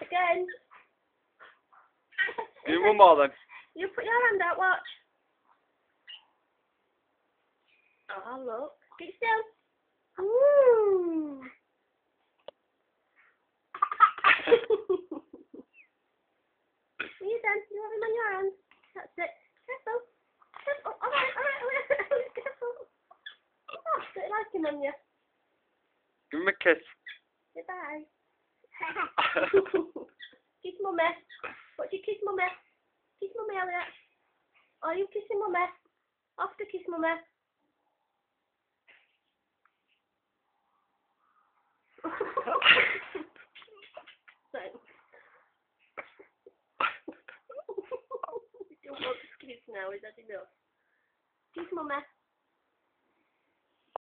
Again. Do one more then. You put your hand out, watch. Oh, look. Keep still. Woo! You then. You want him on your hand. That's it. Careful. Careful. Alright. Careful. Oh, don't like him on you. Give him a kiss. Say bye. Kiss mummy. What's your kiss mummy? Kiss mummy, Elliott. Oh, you kissing mummy? Off to kiss mummy. Thanks. You don't want to kiss now, is that enough? Kiss mummy.